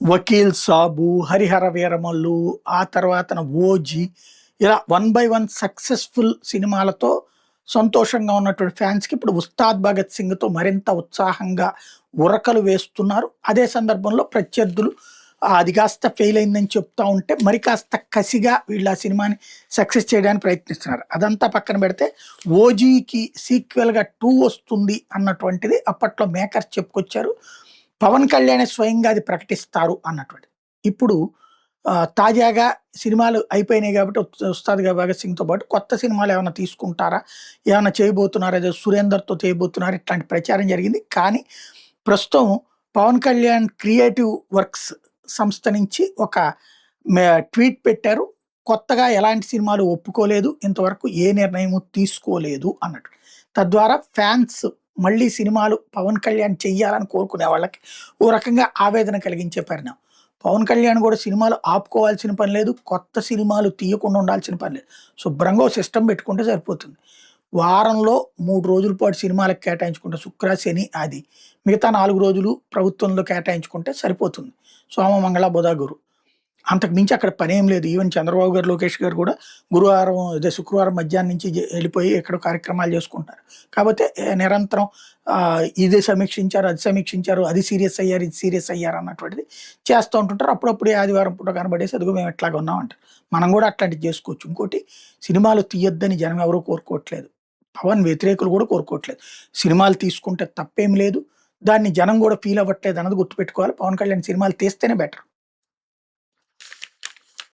'వకీల్ సాబు', 'హరిహర వీరమల్లు', ఆ తర్వాతన 'ఓజీ' ఇలా వన్ బై వన్ సక్సెస్‌ఫుల్ సినిమాలతో సంతోషంగా ఉన్నటువంటి ఫ్యాన్స్‌కి ఇప్పుడు 'ఉస్తాద్ భగత్ సింగ్‌తో' మరింత ఉత్సాహంగా ఉరకలు వేస్తున్నారు. అదే సందర్భంలో ప్రత్యర్థులు అది కాస్త ఫెయిల్ అయిందని చెప్తా ఉంటే, మరి కాస్త కసిగా వీళ్ళు ఆ సినిమాని సక్సెస్ చేయడానికి ప్రయత్నిస్తున్నారు. అదంతా పక్కన పెడితే 'ఓజీకి' సీక్వెల్‌గా 2 వస్తుంది అన్నటువంటిది అప్పట్లో మేకర్స్ చెప్పుకొచ్చారు. పవన్ కళ్యాణే స్వయంగా అది ప్రకటిస్తారు అన్నటువంటిది. ఇప్పుడు తాజాగా సినిమాలు అయిపోయినాయి కాబట్టి 'ఉస్తాద్ భగత్ సింగ్‌తో' పాటు కొత్త సినిమాలు ఏమన్నా తీసుకుంటారా? ఏమన్నా చేయబోతున్నారా? ఏదో 'సురేందర్‌తో' చేయబోతున్నారు ఇట్లాంటి ప్రచారం జరిగింది. కానీ ప్రస్తుతం పవన్ కళ్యాణ్ క్రియేటివ్ వర్క్స్ సంస్థ నుంచి ఒక మే ట్వీట్ పెట్టారు. కొత్తగా ఎలాంటి సినిమాలు ఒప్పుకోలేదు. ఇంతవరకు ఏ నిర్ణయము తీసుకోలేదు అన్నట్టు. తద్వారా ఫ్యాన్స్ మళ్ళీ సినిమాలు పవన్ కళ్యాణ్ చెయ్యాలని కోరుకునే వాళ్ళకి ఓ రకంగా ఆవేదన కలిగించే పరిణామం. పవన్ కళ్యాణ్ కూడా సినిమాలు ఆపుకోవాల్సిన పని లేదు. కొత్త సినిమాలు తీయకుండా ఉండాల్సిన పని లేదు. శుభ్రంగా ఓ సిస్టమ్ పెట్టుకుంటే సరిపోతుంది. వారంలో 3 రోజుల పాటు సినిమాలకు కేటాయించుకుంటే శుక్ర, శని, ఆది. మిగతా 4 రోజులు ప్రభుత్వంలో కేటాయించుకుంటే సరిపోతుంది. సోమ, మంగళ, బుధ, గురు. అంతకు మించి అక్కడ పనేం లేదు. ఈవెన్ చంద్రబాబు గారు, లోకేష్ గారు కూడా గురువారం శుక్రవారం మధ్యాహ్నం నుంచి వెళ్ళిపోయి ఎక్కడో కార్యక్రమాలు చేసుకుంటారు. కాపోతే నిరంతరం ఇది సమీక్షించారు, అది సమీక్షించారు, అది సీరియస్ అయ్యారు, ఇది సీరియస్ అయ్యారు అన్నటువంటిది చేస్తూ ఉంటుంటారు. అప్పుడప్పుడు ఆదివారం పూట కనబడేసి అదిగో మేము ఎట్లాగా ఉన్నాం అంటారు. మనం కూడా అట్లాంటివి చేసుకోవచ్చు. ఇంకోటి సినిమాలు తీయొద్దని జనం ఎవరూ కోరుకోవట్లేదు. పవన్ వ్యతిరేకులు కూడా కోరుకోవట్లేదు. సినిమాలు తీసుకుంటే తప్పేం లేదు. దాన్ని జనం కూడా ఫీల్ అవ్వట్లేదు అన్నది గుర్తుపెట్టుకోవాలి. పవన్ కళ్యాణ్ సినిమాలు తీస్తేనే బెటర్.